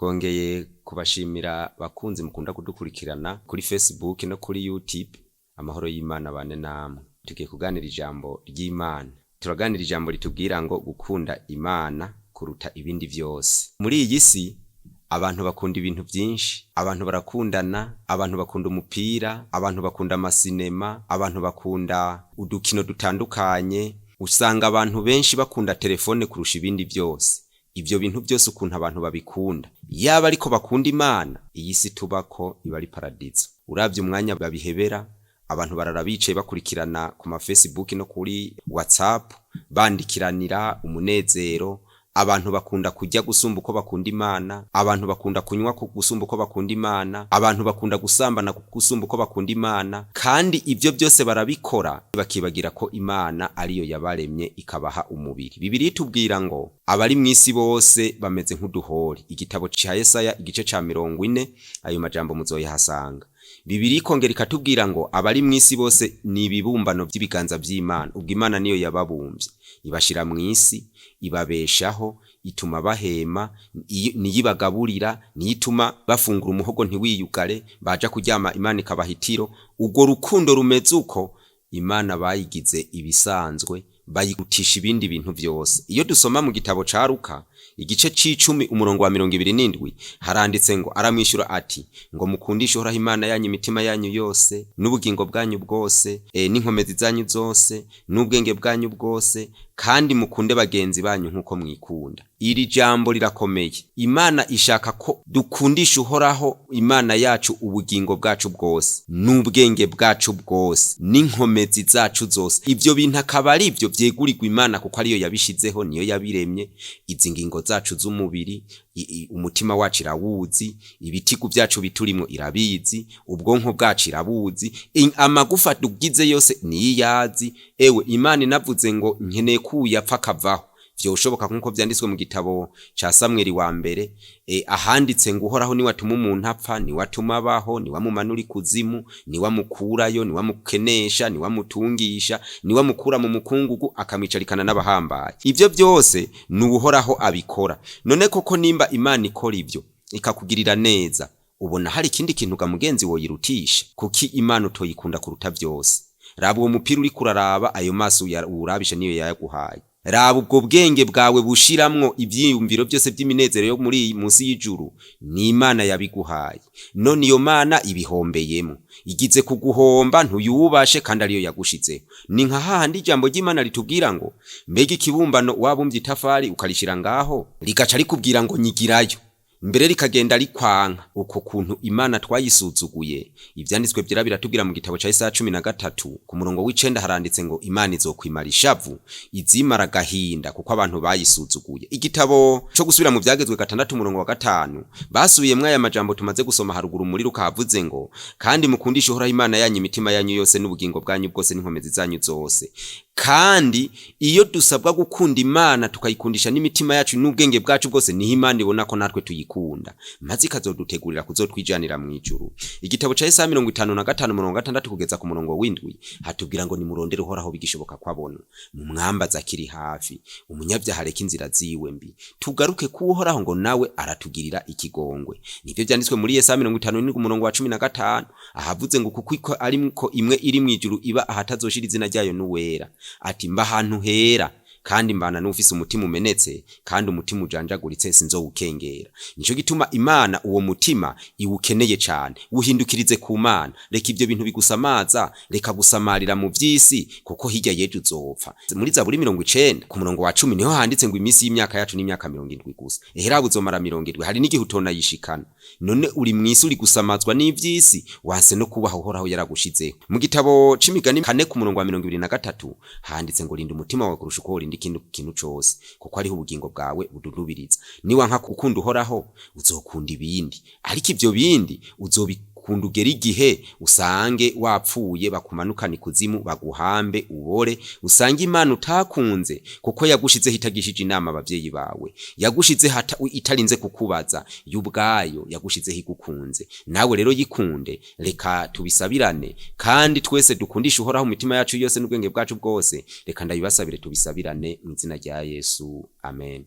Kongeye kubashimira bakunzi mukunda kudukurikirana kuri Facebook no kuri YouTube. Amahoro y'Imana bane namwe. Tugiye kuganira ijambo ry'Imana. Turaganira ijambo ritubwira ngo gukunda Imana kuruta ibindi vyose. Muri iyi si abantu bakunda ibintu byinshi, abantu barakundana, abantu bakunda umupira, abantu bakunda amasinema, abantu bakunda udukino dutandukanye. Usanga abantu benshi bakunda telefone kurusha ibindi byose. Ivyo bintu byose ukuntu abantu babikunda, yaba ariko bakunda Imana, iyi si tubako iba ari paradizo. Uravye umwanya babihebera, abantu bararabicaye bakurikirana ku ma Facebook no kuri WhatsApp, bandikiranira umunezero. Abantu bakunda kujya gusumba uko bakunda Imana, abantu bakunda kunywa gusumba uko bakunda Imana, abantu bakunda gusambana gusumba uko bakunda Imana, kandi ivyo byose barabikora bakibagira ko Imana ariyo yabaremye ikabaha umubiri. Bibiliya itubwira ngo abari mwisi bose bameze nk'uduhori. Igitabo ca Yesaya igice ca 40, ayo majambo muzoyahasanga. Bibiliya ikongera ikatubwira ngo abari mwisi bose ni ibibumbano by'ibiganza by'Imana. Ubwo Imana niyo yababumbye, ibashira mwisi, ibabeshaho, ituma bahema, niyibagaburira, niyituma bafungura umuhogo ntiwiyugare, baja kuryama Imana ikabahitiro. Ubwo rukundo rumeze uko Imana bayigize ibisanzwe, bayigutisha ibindi bintu byose. Iyo dusoma mu gitabo ca Luka igice c'10 umurongo wa 27 haranditse ngo aramwishyura ati ngo mukundishe Uhoraho Imana yanyu imitima yanyu yose n'ubugingo bwanyu bwose, n'inkomezi zanyu zose n'ubwenge bwanyu bwose, kandi mukunde bagenzi banyu nkuko mwikunda. Iri jambo rirakomeye. Imana ishaka ko dukundisha Uhoraho Imana yacu ubugingo bwacu bwose n'ubwenge bwacu bwose n'inkomezi zacu zose. Ivyo bintu akaba ari byo vyegurirwa Imana kuko ariyo yabishizeho, niyo yabiremye. Izi ngingo zacu z'umubiri, umutima wacu irawuzi, ibitigu byacu biturimo irabizi, ubwonko bwacu irabuzi, amagufa tugize yose niyazi. Ewe Imana inavuze ngo nkeneye kuyapfa kavaho. Vyoshoboka nkuko vyanditswe mu gitabo ca Samweli wa mbere, ahanditse ngo Uhoraho ni watuma umuntu apfa, ni watuma abaho, ni wamumanura ikuzimu, ni wamukurayo, ni wamukenesha, ni wamutungisha, ni wamukura mu mukungugu akamwicarikana n'abahambaye. Ivyo byose ni Uhoraho abikora. None koko nimba Imana ikora ivyo ikakugirira neza, ubona hari ikindi kintu ga mugenzi woyirutisha? Kuki Imana utoyikunda kuruta byose? Raba uwo mupira uri kuraraba, ayo maso urabisha niyo yaguhaye. Raba ubwo bwenge bwawe bushiramwo ivyiyumviro byose by'iminezero yo muri munsi y'ijuru, ni Imana yabiguhaye. None iyo Mana ibihombeyemo, igize kuguhomba ntuyubashe kandi ariyo yagushizeho. Ni nka hahandi ijambo ry'Imana ritubwira ngo mbega ikibumbano wabumbye itafari ukarishira ngaho rigaca rikubwira ngo nyigirayo, mbere rikagenda rikwanka. Uko kuntu Imana twayisuzuguye. Ivyanditswe byera biratubwira mu gitabo ca Yesaya 13 ku murongo w'9 haranditse ngo Imana izokwimara ishavu, izimara gahinda kuko abantu bayisuzuguye. Igitabo cyo gusubira mu vyagezwe 6 umurongo wa 5 basubiyemwe aya majambo tumaze gusoma haruguru muri Luka havuze ngo kandi mukundishe Uhoraho Imana yanyu imitima yanyu yose n'ubugingo bwanyu bwose n'inkomezi zanyu zose. Kandi iyo dusabwa gukunda Imana tukayikundisha n'imitima yacu n'ubwenge bwacu bwose, niho Imana ibona ko natwe tuyikunda, maze ikazodutegurira kuzotwijanira mu ijuru. Igitabo ca Yesaya 55 umurongo 6 kugeza ku murongo w'7 hatubwira ngo nimurondere Uhoraho bigishoboka kwabona, mumwambaza kiri hafi, umunyabyaha reka inzira ziwe mbi, tugaruke ku Uhoraho ngo nawe aratugirira ikigongwe. Nivyo byanditswe muri Yesaya 50 umurongo wa 15 ahavuze ngo kuko ariko imwe iri mu ijuru iba ahatazoshira izina ryayo n'uwera. Ati mba ahantu hera, kandi mbana n'ufise umutima umenetse, kandi umutima ujanjaguritse sinzowukengera. Nico gituma Imana uwo mutima iwukeneye cyane. Uhindukirize ku Mana, reka ivyo bintu bigusamaza, reka gusamarira mu vyisi kuko hirya yejo uzopfa. Muri Zaburi 90 ku murongo wa 10 niho handitse ngo imisi y'imyaka yacu n'imyaka 70 gusa. Ehera buzomara 70, hari n'igihe utona yishikana. None uri mwisi uri gusamazwa n'ivyisi, wanse no kubaho Uhoraho yaragushizeho. Mu gitabo c'imigani 4 ku murongo wa 23 handitse ngo linda umutima wawe kurusha uko worinda kintu cyose, kuko ariho ubugingo bwawe bududubiriza. Niwa nka gukunda Uhoraho uzokunda ibindi, ariko ivyo bindi uzobikunda ugera igihe usange wapfuye bakumanukana ikuzimu baguhambe ubore, usange Imana utakunze kuko yagushizeho itagishije inama abavyeyi bawe, yagushize hata itarinze kukubaza, y'ubwayo yagushizeho igukunze. Nawe rero yikunde, reka tubisabirane kandi twese dukundisha Uhoraho mu mitima yacu yose n'ubwenge bwacu bwose. Reka ndabibasabire tubisabirane mu izina rya Yesu, amen.